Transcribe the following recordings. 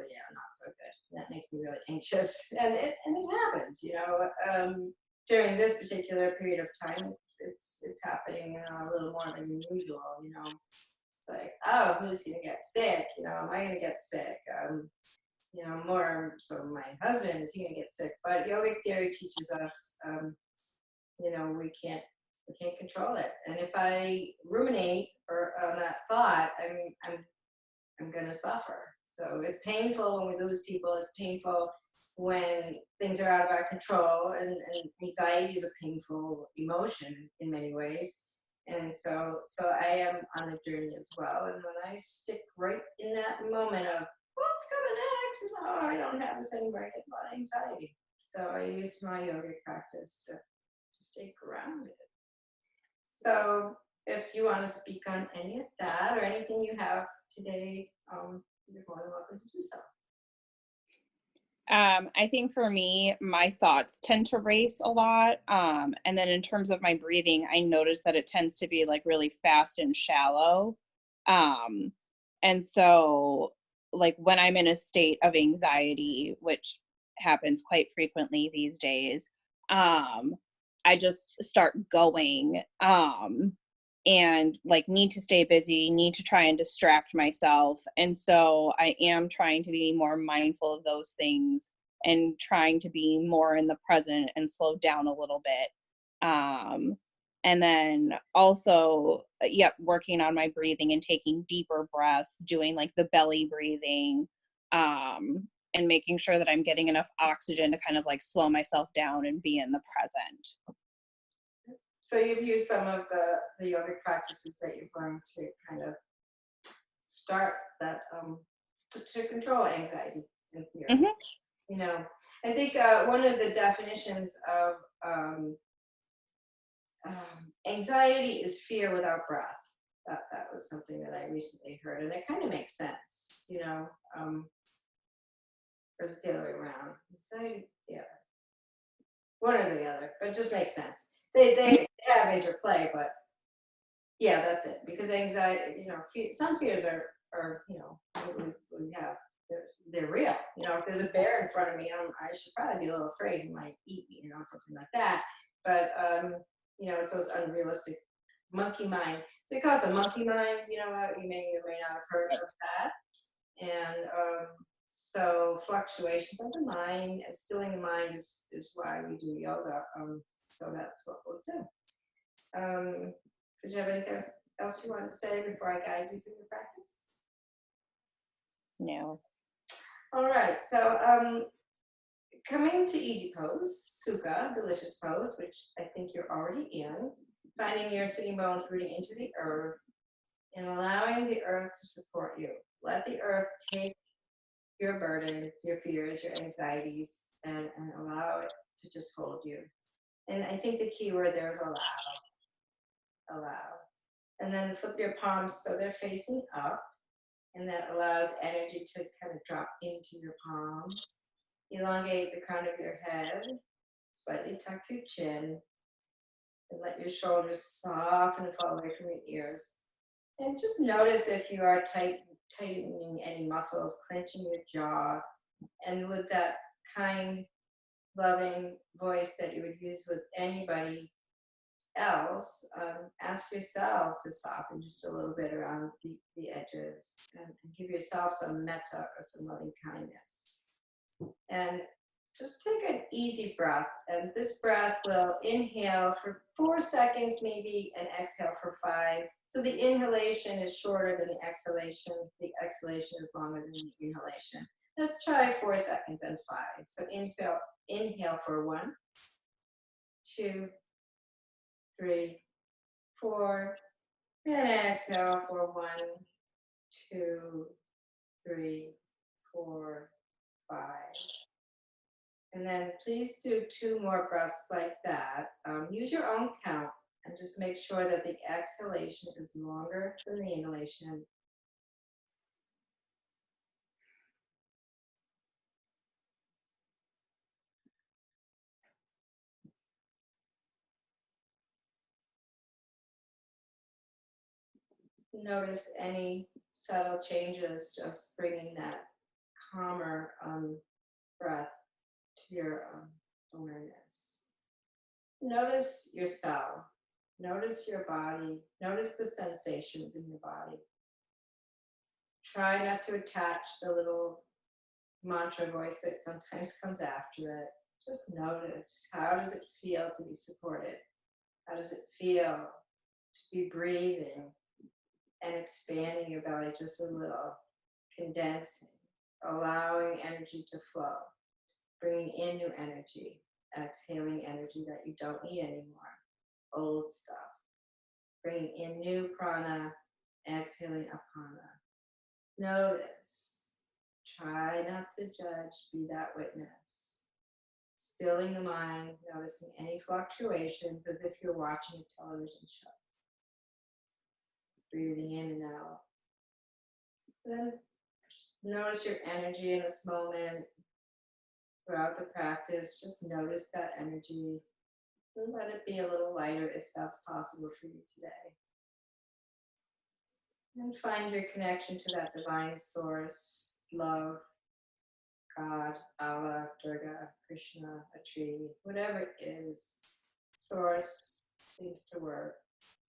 yeah, not so good. That makes me really anxious, and it happens, during this particular period of time. It's happening a little more than usual. It's like, oh, who's gonna get sick? Am I gonna get sick? More so my husband, is he gonna get sick? But yogic theory teaches us, we can't control it. And if I ruminate or on that thought, I'm gonna suffer. So it's painful when we lose people. It's painful when things are out of our control, and anxiety is a painful emotion in many ways. And so I am on the journey as well. And when I stick right in that moment of what's coming next, and oh, I don't have this anymore, I get a lot of anxiety. So I use my yoga practice to stay grounded. So if you want to speak on any of that or anything you have today, you're more than welcome to do so. I think for me, my thoughts tend to race a lot. And then in terms of my breathing, I notice that it tends to be like really fast and shallow. Um, and so, like, when I'm in a state of anxiety, which happens quite frequently these days, um, I just start going. And like need to stay busy, need to try and distract myself. And so I am trying to be more mindful of those things and trying to be more in the present and slow down a little bit. And then also, yep, working on my breathing and taking deeper breaths, doing like the belly breathing, and making sure that I'm getting enough oxygen to kind of like slow myself down and be in the present. So you've used some of the yogic practices that you're going to kind of start that to control anxiety and fear. Hmm. You know, I think one of the definitions of anxiety is fear without breath. That was something that I recently heard, and it kind of makes sense. Or is it the other way around? Anxiety, yeah, one or the other, but it just makes sense. They have interplay, but yeah, that's it. Because anxiety, some fears are we have they're real. If there's a bear in front of me, I should probably be a little afraid he might eat me, something like that. But it's those unrealistic monkey mind. So we call it the monkey mind. You may or may not have heard of that. And so fluctuations of the mind and stilling the mind is why we do yoga. So that's what we'll do. Did you have anything else you wanted to say before I guide you through the practice? No. All right. So coming to easy pose, sukha, delicious pose, which I think you're already in, finding your sitting bones rooting into the earth and allowing the earth to support you. Let the earth take your burdens, your fears, your anxieties, and allow it to just hold you. And I think the key word there is allow. Allow. And then flip your palms so they're facing up, and that allows energy to kind of drop into your palms. Elongate the crown of your head, slightly tuck your chin, and let your shoulders soften and fall away from your ears. And just notice if you are tightening any muscles, clenching your jaw, and with that kind, loving voice that you would use with anybody else, ask yourself to soften just a little bit around the edges, and give yourself some metta or some loving kindness. And just take an easy breath. And this breath will inhale for 4 seconds maybe and exhale for 5. So the inhalation is shorter than the exhalation. The exhalation is longer than the inhalation. Let's try 4 seconds and 5. So inhale for 1, 2, 3, 4, and exhale for 1, 2, 3, 4, 5. And then please do 2 more breaths like that. Use your own count and just make sure that the exhalation is longer than the inhalation. Notice any subtle changes, just bringing that calm breath to your awareness. Notice yourself. Notice your body. Notice the sensations in your body. Try not to attach the little mantra voice that sometimes comes after it. Just notice, how does it feel to be supported? How does it feel to be breathing and expanding your belly just a little, condensing, allowing energy to flow, bringing in new energy, exhaling energy that you don't need anymore, old stuff, bringing in new prana, exhaling apana. Notice, try not to judge, be that witness. Stilling the mind, noticing any fluctuations as if you're watching a television show. Breathing in and out. Then notice your energy in this moment. Throughout the practice, just notice that energy and let it be a little lighter if that's possible for you today. And find your connection to that divine source, love, God, Allah, Durga, Krishna, a tree, whatever it is. Source seems to work.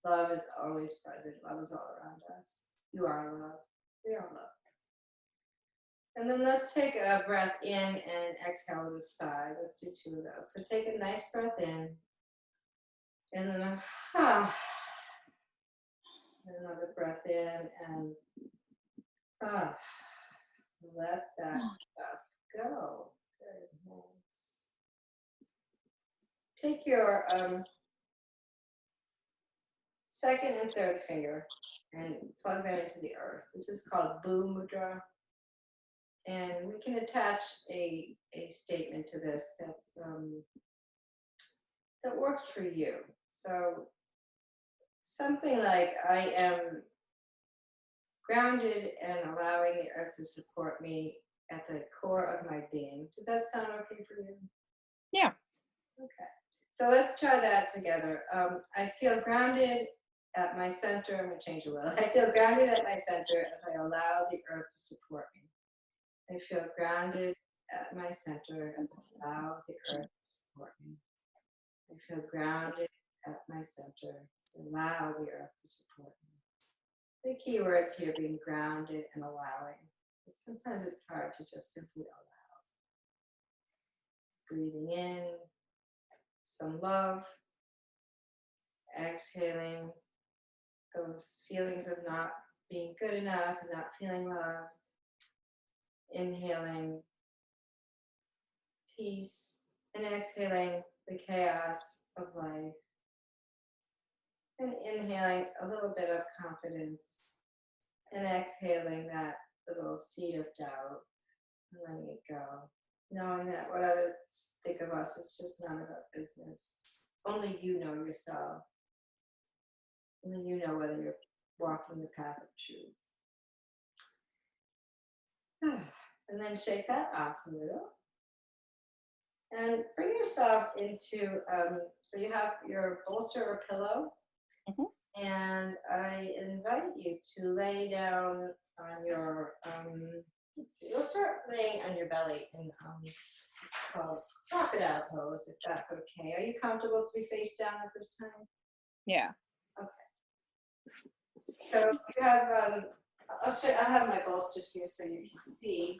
Love is always present. Love is all around us. You are love. We are love. And then let's take a breath in and exhale to the side. Let's do 2 of those. So take a nice breath in. And then another breath in and let that stuff go. Good, nice. Take your second and third finger and plug that into the earth. This is called Bhu Mudra. And we can attach a statement to this that's that works for you. So something like, I am grounded and allowing the earth to support me at the core of my being. Does that sound okay for you? Yeah. Okay. So let's try that together. I feel grounded at my center. I'm going to change a little. I feel grounded at my center as I allow the earth to support me. I feel grounded at my center as I allow the earth to support me. I feel grounded at my center as I allow the earth to support me. The key words here being grounded and allowing. Sometimes it's hard to just simply allow. Breathing in some love, exhaling those feelings of not being good enough and not feeling loved. Inhaling peace and exhaling the chaos of life. And inhaling a little bit of confidence and exhaling that little seed of doubt and letting it go. Knowing that what others think of us is just none of our business. Only you know yourself. Only you know whether you're walking the path of truth. And then shake that off a little. And bring yourself into, so you have your bolster or pillow. Mm-hmm. And I invite you to lay down on your, let's see, you'll start laying on your belly in, it's called crocodile pose, if that's okay. Are you comfortable to be face down at this time? Yeah. Okay. So you have, I'll have my bolsters here so you can see.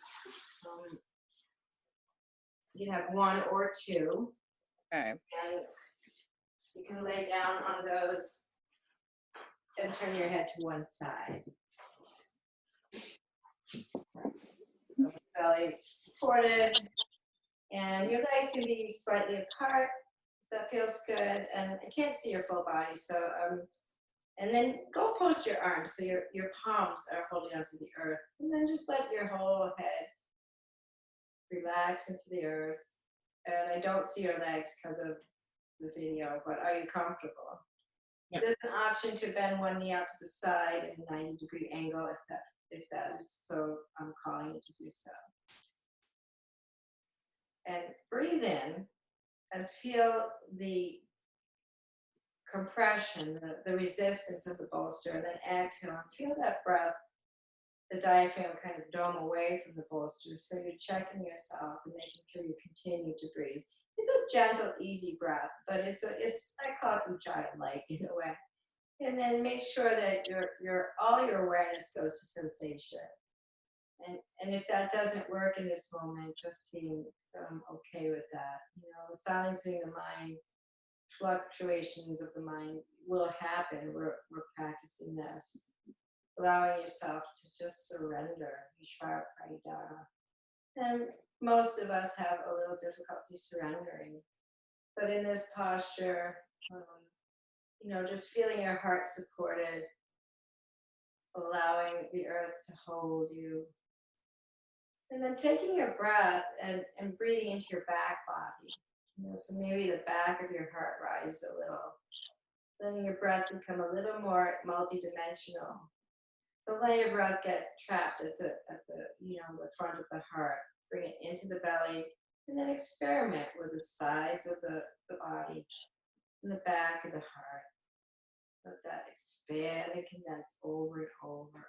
You have 1 or 2. Okay. And you can lay down on those and turn your head to one side. So the belly supported. And your legs can be slightly apart. That feels good. And I can't see your full body. So, and then go post your arms so your palms are holding onto the earth. And then just let your whole head relax into the earth. And I don't see your legs because of the video, but are you comfortable? Yep. There's an option to bend one knee out to the side in a 90-degree angle if that is so, I'm calling you to do so. And breathe in and feel the compression, the resistance of the bolster, and then exhale and feel that breath the diaphragm kind of dome away from the bolster. So you're checking yourself and making sure you continue to breathe. It's a gentle, easy breath, but it's I call it ujjayi-like in a way. And then make sure that all your awareness goes to sensation. And if that doesn't work in this moment, just being okay with that. Silencing the mind, fluctuations of the mind will happen. We're practicing this. Allowing yourself to just surrender, Vishvara Pranidhana. And most of us have a little difficulty surrendering. But in this posture, just feeling your heart supported, allowing the earth to hold you. And then taking your breath and breathing into your back body. So maybe the back of your heart rises a little. Letting your breath become a little more multidimensional. So let your breath get trapped at the the front of the heart. Bring it into the belly, and then experiment with the sides of the body and the back of the heart. Let that expand and condense over and over.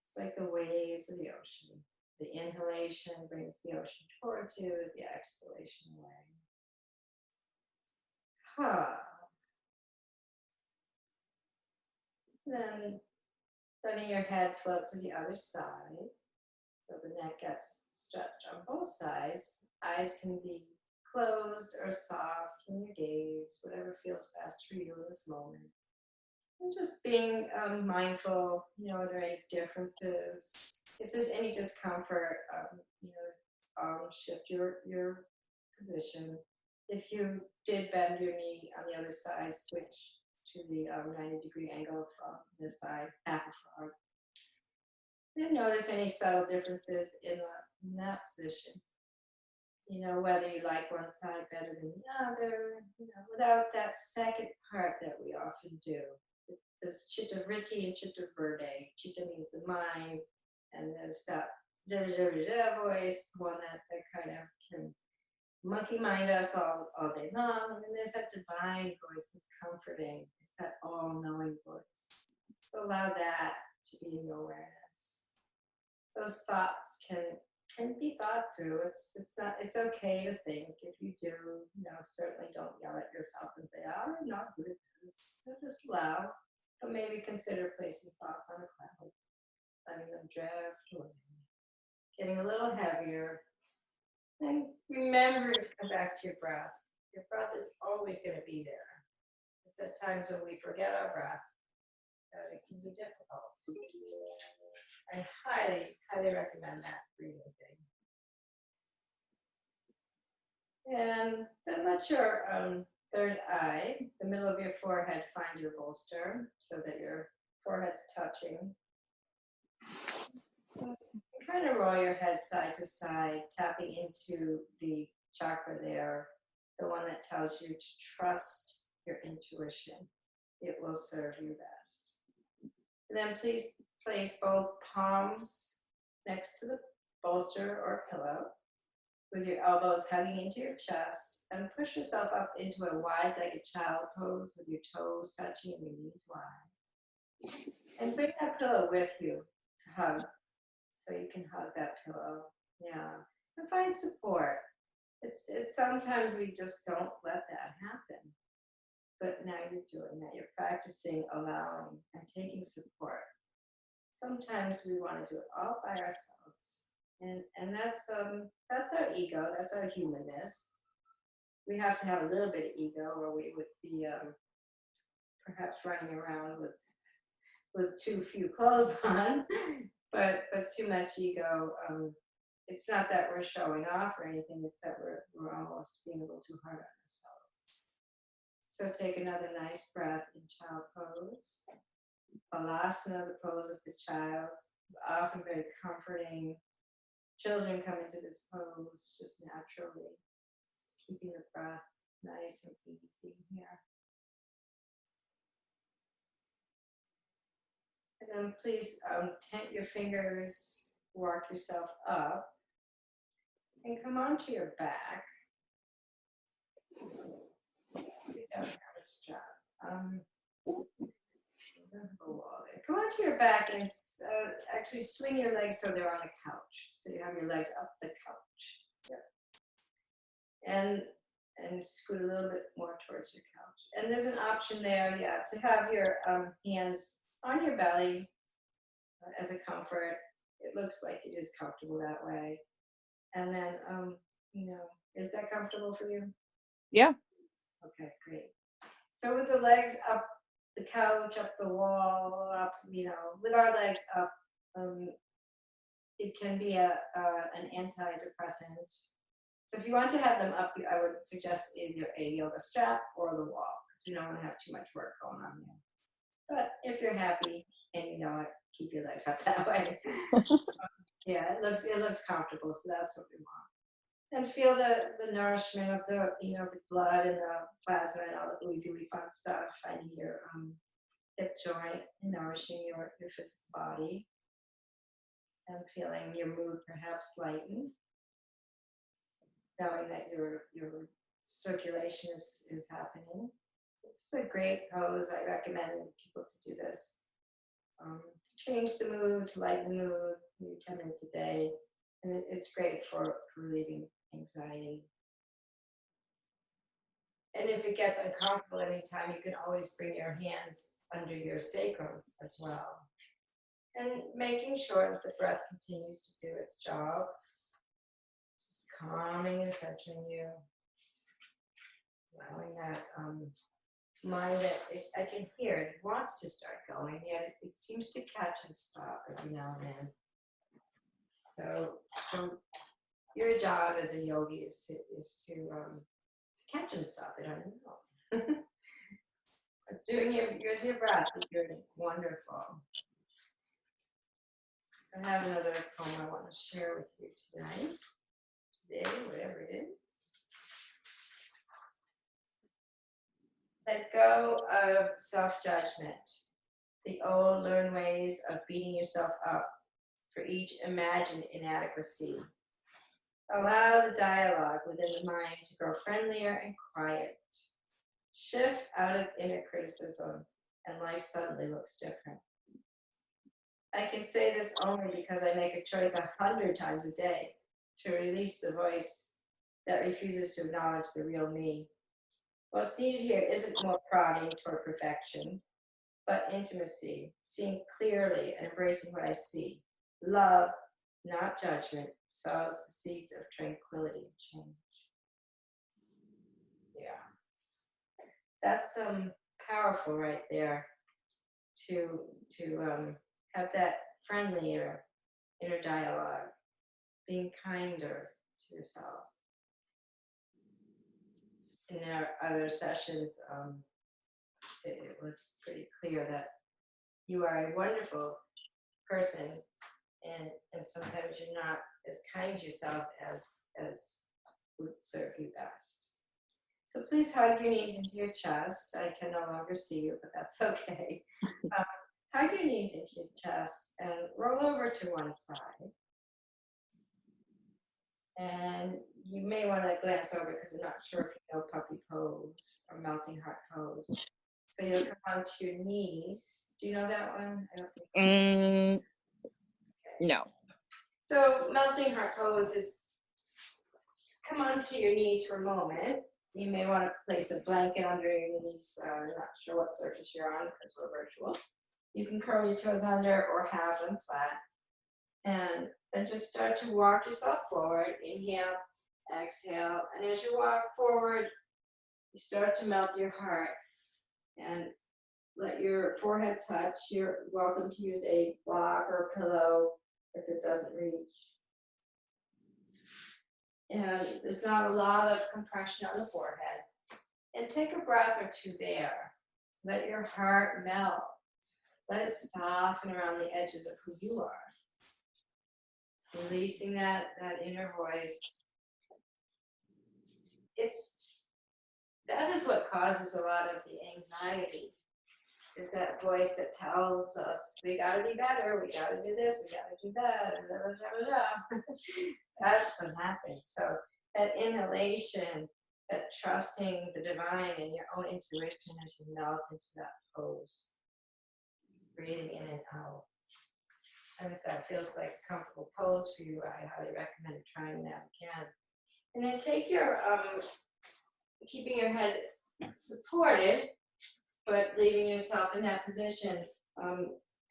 It's like the waves of the ocean. The inhalation brings the ocean towards you, the exhalation away. Then letting your head float to the other side. So the neck gets stretched on both sides. Eyes can be closed or soft in your gaze, whatever feels best for you in this moment. And just being mindful, are there any differences? If there's any discomfort, shift your position. If you did bend your knee on the other side, switch to the 90-degree angle from this side, half a frog. Then notice any subtle differences in that position. Whether you like one side better than the other, without that second part that we often do. This chitta vritti and chitta verde. Chitta means the mind, and the stop voice, the one that kind of can monkey mind us all day long. And then there's that divine voice that's comforting. It's that all-knowing voice. So allow that to be in your awareness. Those thoughts can be thought through. It's okay to think. If you do, certainly don't yell at yourself and say, "Oh, I'm not good at this." So just allow, but maybe consider placing thoughts on a cloud, letting them drift away, getting a little heavier. And remembering to come back to your breath. Your breath is always going to be there. It's at times when we forget our breath that it can be difficult. I highly, highly recommend that breathing thing. And then let your third eye, the middle of your forehead, find your bolster so that your forehead's touching. And kind of roll your head side to side, tapping into the chakra there, the one that tells you to trust your intuition. It will serve you best. And then please place both palms next to the bolster or pillow, with your elbows hugging into your chest, and push yourself up into a wide-legged child pose with your toes touching and your knees wide. And bring that pillow with you to hug, so you can hug that pillow. Yeah, and find support. It's sometimes we just don't let that happen. But now you're doing that. You're practicing allowing and taking support. Sometimes we want to do it all by ourselves. And that's our ego, that's our humanness. We have to have a little bit of ego, or we would be perhaps running around with too few clothes on. But too much ego. It's not that we're showing off or anything. It's that we're almost being a little too hard on ourselves. So take another nice breath in child pose. Balasana, the pose of the child, is often very comforting. Children come into this pose just naturally, keeping the breath nice and easy here. And then please tent your fingers, walk yourself up, and come onto your back. You don't have a strap. a wall there. Come onto your back and actually swing your legs so they're on the couch. So you have your legs up the couch. Yep. And scoot a little bit more towards your couch. And there's an option there, yeah, to have your hands on your belly as a comfort. It looks like it is comfortable that way. And then, is that comfortable for you? Yeah. Okay, great. So with the legs up the couch, up the wall, up, with our legs up, it can be an antidepressant. So if you want to have them up, I would suggest either a yoga strap or the wall, because you don't want to have too much work going on there. But if you're happy and you know it, keep your legs up that way. Yeah, it looks comfortable, so that's what we want. And feel the nourishment of the the blood and the plasma and all the gooey fun stuff finding your hip joint and nourishing your physical body, and feeling your mood perhaps lighten, knowing that your circulation is happening. It's a great pose. I recommend people to do this to change the mood, to lighten the mood, maybe 10 minutes a day. And it's great for relieving anxiety. And if it gets uncomfortable anytime, you can always bring your hands under your sacrum as well. And making sure that the breath continues to do its job. Just calming and centering you. Allowing that mind that I can hear it wants to start going, yet it seems to catch and stop every now and then. So your job as a yogi is to catch and stop it. I don't know. But doing your breath is good, wonderful. I have another poem I want to share with you today, whatever it is. Let go of self-judgment, the old learned ways of beating yourself up for each imagined inadequacy. Allow the dialogue within the mind to grow friendlier and quiet. Shift out of inner criticism, and life suddenly looks different. I can say this only because I make a choice 100 times a day to release the voice that refuses to acknowledge the real me. What's needed here isn't more prodding toward perfection, but intimacy, seeing clearly and embracing what I see. Love, not judgment, sows the seeds of tranquility and change. Yeah. That's powerful right there to have that friendlier inner dialogue, being kinder to yourself. In our other sessions, it was pretty clear that you are a wonderful person, and sometimes you're not as kind to yourself as would serve you best. So please hug your knees into your chest. I can no longer see you, but that's okay. Hug your knees into your chest and roll over to one side. And you may want to glance over because I'm not sure if you know puppy pose or melting heart pose. So you'll come onto your knees. Do you know that one? I don't think. Okay. No. So melting heart pose is come onto your knees for a moment. You may want to place a blanket under your knees. I'm not sure what surface you're on because we're virtual. You can curl your toes under or have them flat. And then just start to walk yourself forward. Inhale, exhale. And as you walk forward, you start to melt your heart. And let your forehead touch. You're welcome to use a block or a pillow if it doesn't reach. And there's not a lot of compression on the forehead. And take a breath or two there. Let your heart melt. Let it soften around the edges of who you are. Releasing that inner voice. That is what causes a lot of the anxiety, is that voice that tells us we gotta be better, we gotta do this, we gotta do that, blah, blah, blah, blah. That's what happens. So that inhalation, that trusting the divine and your own intuition as you melt into that pose. breathing in and out. And if that feels like a comfortable pose for you, I highly recommend trying that again. And then take your, keeping your head supported, but leaving yourself in that position.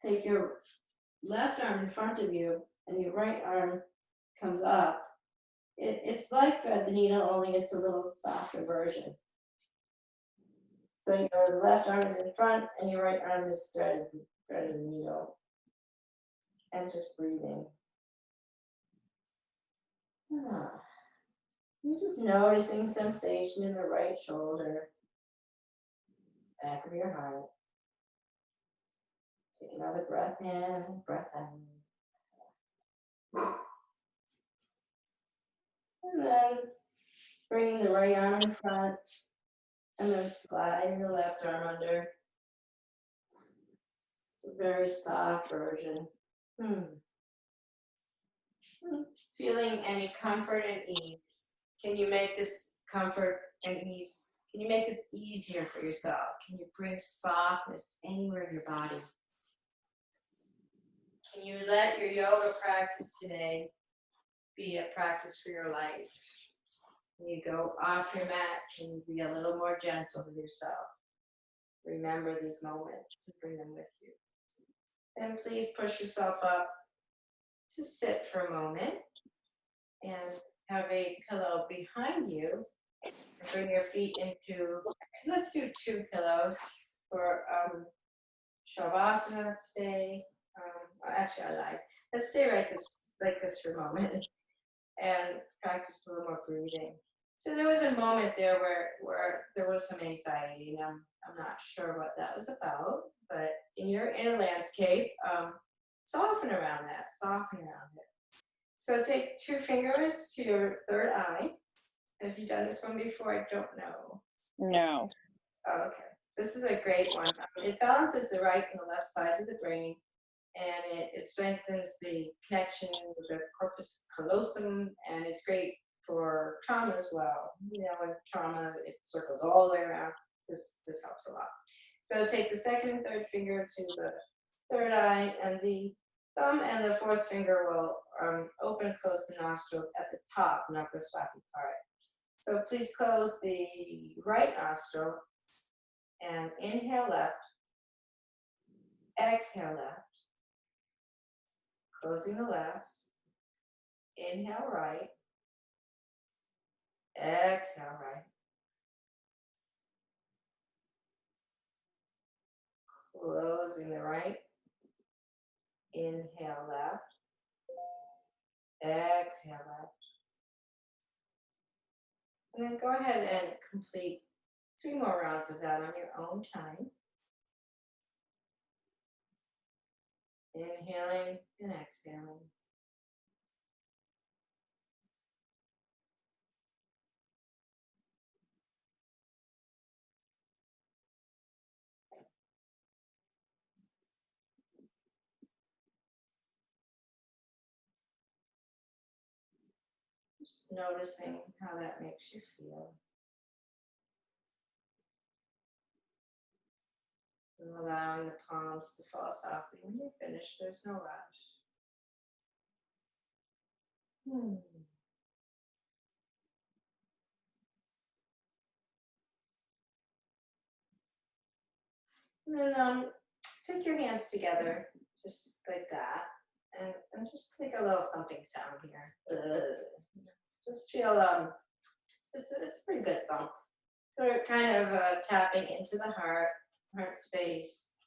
Take your left arm in front of you and your right arm comes up. It's like thread the needle, only it's a little softer version. So your left arm is in front and your right arm is threaded the needle. And just breathing. You're just noticing sensation in the right shoulder, back of your heart. Take another breath in, breath out. And then bring the right arm in front and then slide the left arm under. It's a very soft version. Feeling any comfort and ease. Can you make this comfort and ease? Can you make this easier for yourself? Can you bring softness anywhere in your body? Can you let your yoga practice today be a practice for your life? When you go off your mat, can you be a little more gentle with yourself? Remember these moments and bring them with you. And please push yourself up to sit for a moment and have a pillow behind you. And bring your feet into, let's do 2 pillows for Shavasana today. Actually, let's stay like this for a moment and practice a little more breathing. So there was a moment there where there was some anxiety, and I'm not sure what that was about, but in your inner landscape, soften around that, soften around it. So take 2 fingers to your third eye. Have you done this one before? I don't know. No. Oh, okay. This is a great one. It balances the right and the left sides of the brain, and it strengthens the connection with the corpus callosum, and it's great for trauma as well. You know, when trauma, it circles all the way around. This helps a lot. So take the second and third finger to the third eye, and the thumb and the fourth finger will open and close the nostrils at the top, not the flappy part. So please close the right nostril and inhale left, exhale left, closing the left, inhale right, exhale right, closing the right, inhale left, exhale left. And then go ahead and complete 3 more rounds of that on your own time. Inhaling and exhaling. Just noticing how that makes you feel. And allowing the palms to fall softly. When you're finished, there's no rush. And then take your hands together, just like that, and just make a little thumping sound here. Just feel, it's a pretty good thump. So we're kind of tapping into the heart space,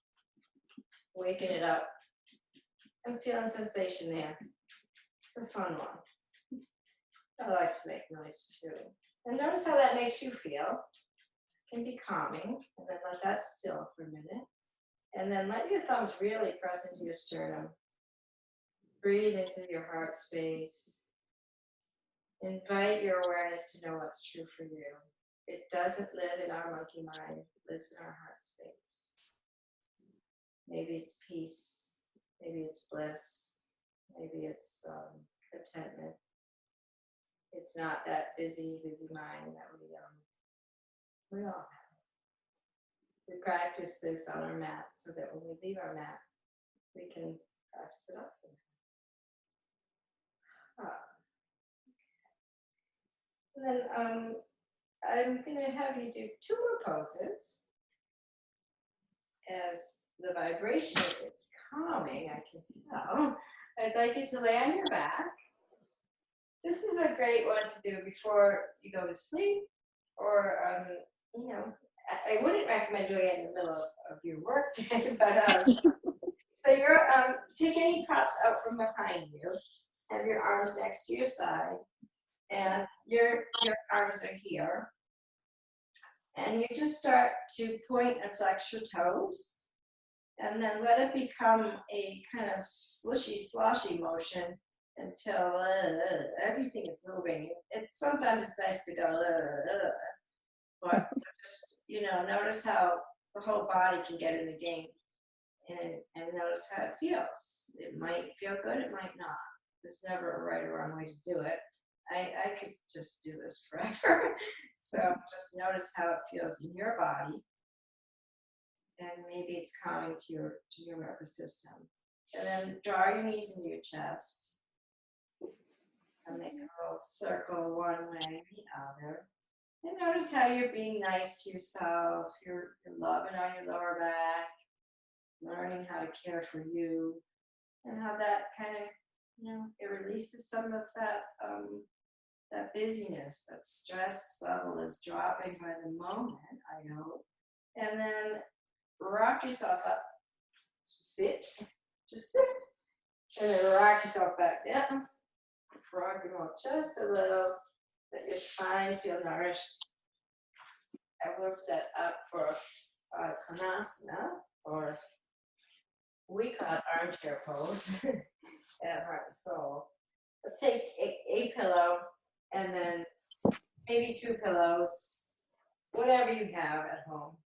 waking it up, and feeling sensation there. It's a fun one. I like to make noise too. And notice how that makes you feel. It can be calming, and then let that still for a minute. And then let your thumbs really press into your sternum. Breathe into your heart space. Invite your awareness to know what's true for you. It doesn't live in our monkey mind, it lives in our heart space. Maybe it's peace, maybe it's bliss, maybe it's contentment. It's not that busy mind that we all have. We practice this on our mat so that when we leave our mat, we can practice it up sometime. And then I'm going to have you do 2 more poses. As the vibration is calming, I can tell. I'd like you to lay on your back. This is a great one to do before you go to sleep, or you know, I wouldn't recommend doing it in the middle of your work day, but so you're take any props out from behind you, have your arms next to your side, and your arms are here, and you just start to point and flex your toes, and then let it become a kind of slushy, sloshy motion until everything is moving. Sometimes it's nice to go, but just, notice how the whole body can get in the game, and notice how it feels. It might feel good, it might not. There's never a right or wrong way to do it. I could just do this forever. So just notice how it feels in your body. And maybe it's calming to your nervous system. And then draw your knees into your chest. And make a little circle one way and the other. And notice how you're being nice to yourself. You're loving on your lower back, learning how to care for you, and how that kind of, it releases some of that busyness. That stress level is dropping by the moment, I hope. And then rock yourself up. Just sit. And then rock yourself back down. Rock your ball just a little. Let your spine feel nourished. I will set up for Konasana, or we call it armchair pose at Heart and Soul. But take a pillow and then maybe 2 pillows, whatever you have at home.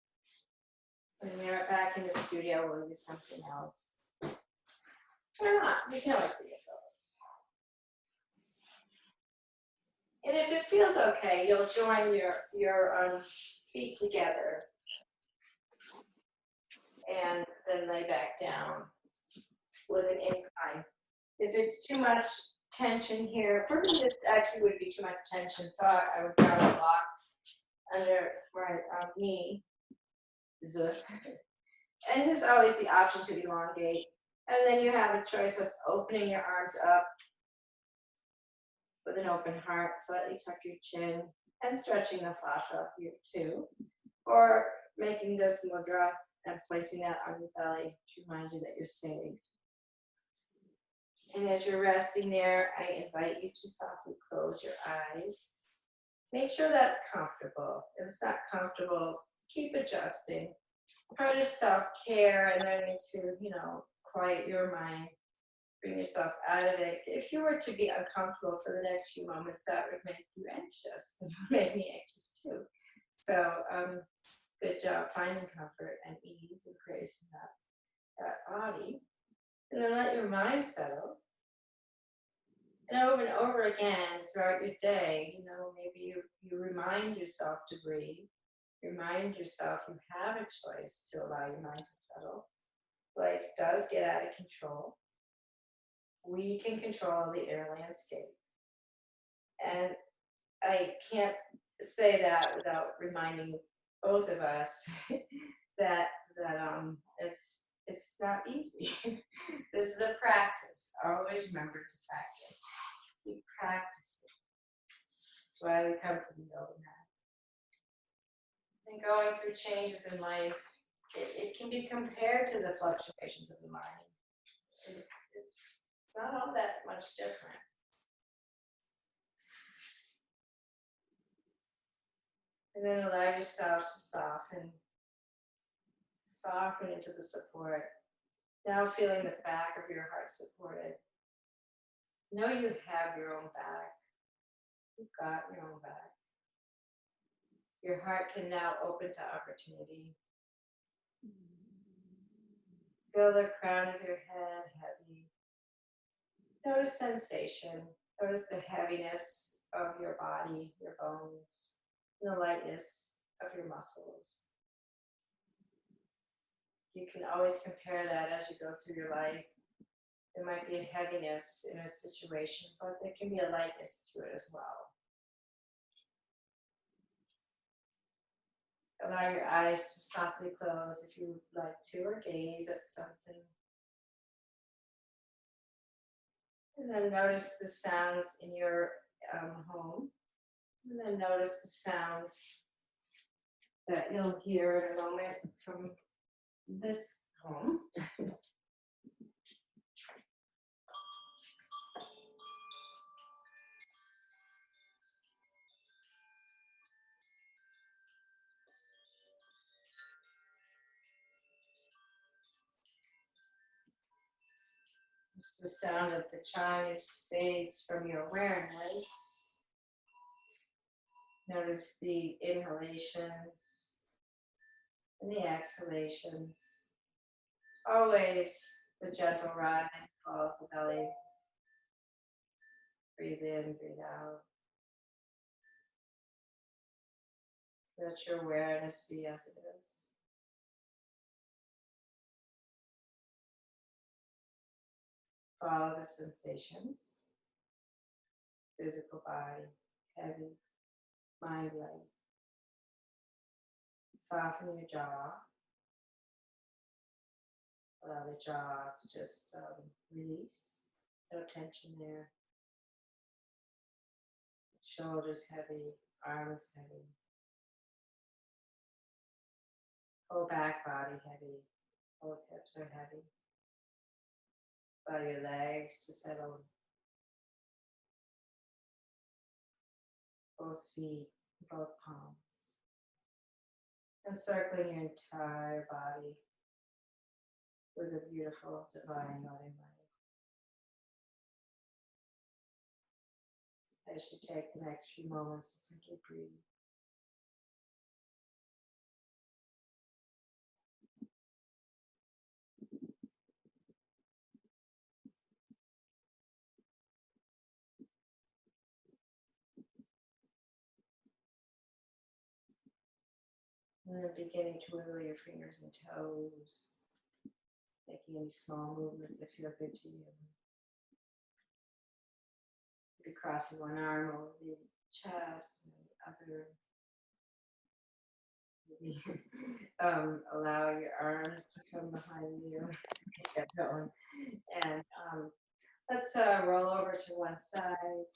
When we're back in the studio, we'll do something else. Or not, we can always forget those. And if it feels okay, you'll join your feet together and then lay back down with an incline. If it's too much tension here, for me this actually would be too much tension, so I would grab a block under my knee. And there's always the option to elongate. And then you have a choice of opening your arms up with an open heart, slightly tuck your chin, and stretching the fascia here too. Or making this mudra and placing that on your belly to remind you that you're safe. And as you're resting there, I invite you to softly close your eyes. Make sure that's comfortable. If it's not comfortable, keep adjusting. Part of self-care and learning to, quiet your mind, bring yourself out of it. If you were to be uncomfortable for the next few moments, that would make you anxious. It would make me anxious too. So good job finding comfort and ease and grace in that body. And then let your mind settle. And over again throughout your day, maybe you remind yourself to breathe. Remind yourself you have a choice to allow your mind to settle. Life does get out of control. We can control the air landscape. And I can't say that without reminding both of us that it's not easy. This is a practice. Always remember it's a practice. We practice it. That's why we come to the yoga mat. And going through changes in life, it can be compared to the fluctuations of the mind. It's not all that much different. And then allow yourself to soften into the support. Now feeling the back of your heart supported. Know you have your own back. You've got your own back. Your heart can now open to opportunity. Feel the crown of your head heavy. Notice sensation. Notice the heaviness of your body, your bones, and the lightness of your muscles. you can always compare that as you go through your life. There might be a heaviness in a situation, but there can be a lightness to it as well. Allow your eyes to softly close if you would like to, or gaze at something. And then notice the sounds in your home. And then notice the sound that you'll hear in a moment from this home. It's the sound of the chimes fades from your awareness. Notice the inhalations and the exhalations. Always the gentle rise, fall of the belly. Breathe in, breathe out. Let your awareness be as it is. Follow the sensations. Physical body, heavy, mind light. Soften your jaw. Allow the jaw to just release. No tension there. Shoulders heavy, arms heavy. Whole back body heavy. Both hips are heavy. Allow your legs to settle. Both feet, both palms. Encircling your entire body with a beautiful divine loving light. As you take the next few moments to simply breathe. And then beginning to wiggle your fingers and toes, making any small movements that feel good to you. Maybe crossing one arm over the chest and the other. Maybe allow your arms to come behind you. Get going. And let's roll over to one side.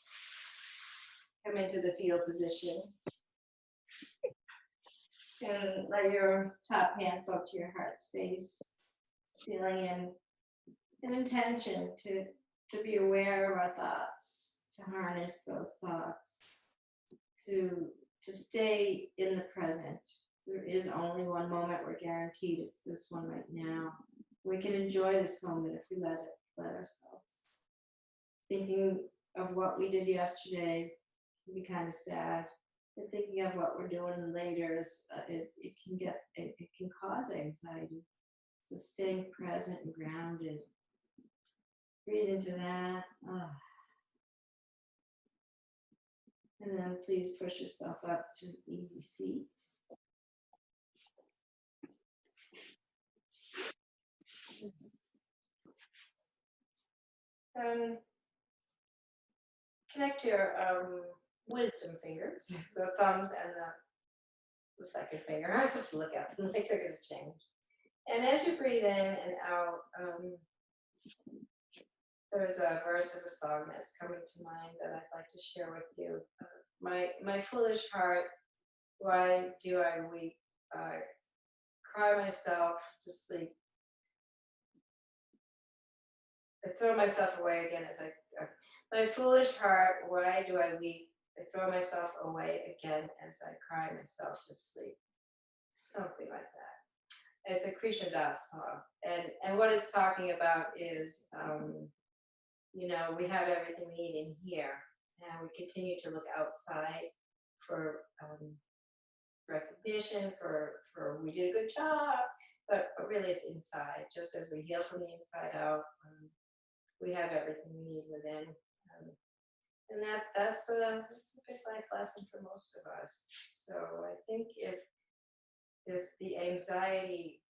Come into the fetal position. And let your top hand float to your heart space, sealing in an intention to be aware of our thoughts, to harness those thoughts, to stay in the present. There is only one moment we're guaranteed. It's this one right now. We can enjoy this moment if we let ourselves. Thinking of what we did yesterday can be kind of sad. And thinking of what we're doing later is it can cause anxiety. So staying present and grounded. Breathe into that. And then please push yourself up to an easy seat. Connect your wisdom fingers, the thumbs and the second finger. I was supposed to look at them like they're going to change. And as you breathe in and out, there's a verse of a song that's coming to mind that I'd like to share with you. My foolish heart, why do I weep? Cry myself to sleep. I throw myself away again as my foolish heart, why do I weep? I throw myself away again as I cry myself to sleep. Something like that. It's a Krishna Das song. And what it's talking about is, we have everything we need in here. And we continue to look outside for recognition, for we did a good job, but really it's inside. Just as we heal from the inside out, we have everything we need within. And that's a big life lesson for most of us. So I think if the anxiety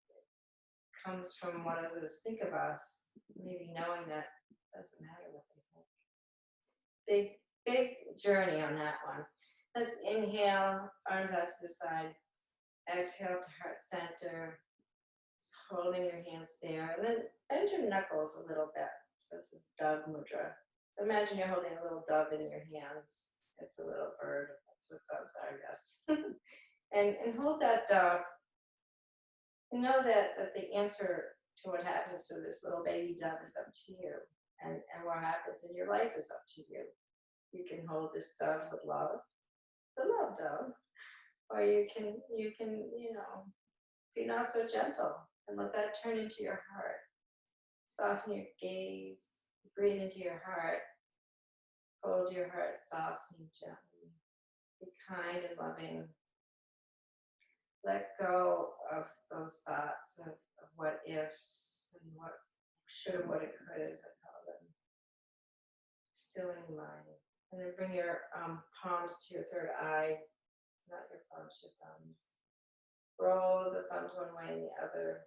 comes from what others think of us, maybe knowing that doesn't matter what they think. Big journey on that one. Let's inhale, arms out to the side. Exhale to heart center. Just holding your hands there. And then bend your knuckles a little bit. So this is Dove Mudra. So imagine you're holding a little dove in your hands. It's a little bird. That's what doves are, I guess. and hold that dove. And know that the answer to what happens to this little baby dove is up to you. And what happens in your life is up to you. You can hold this dove with love, the love dove, or you can, be not so gentle and let that turn into your heart. Soften your gaze, breathe into your heart, hold your heart softly and gently. Be kind and loving. Let go of those thoughts of what ifs and what should have, what it could, as I call them. Still in your mind. And then bring your palms to your third eye. It's not your palms, your thumbs. Roll the thumbs one way and the other.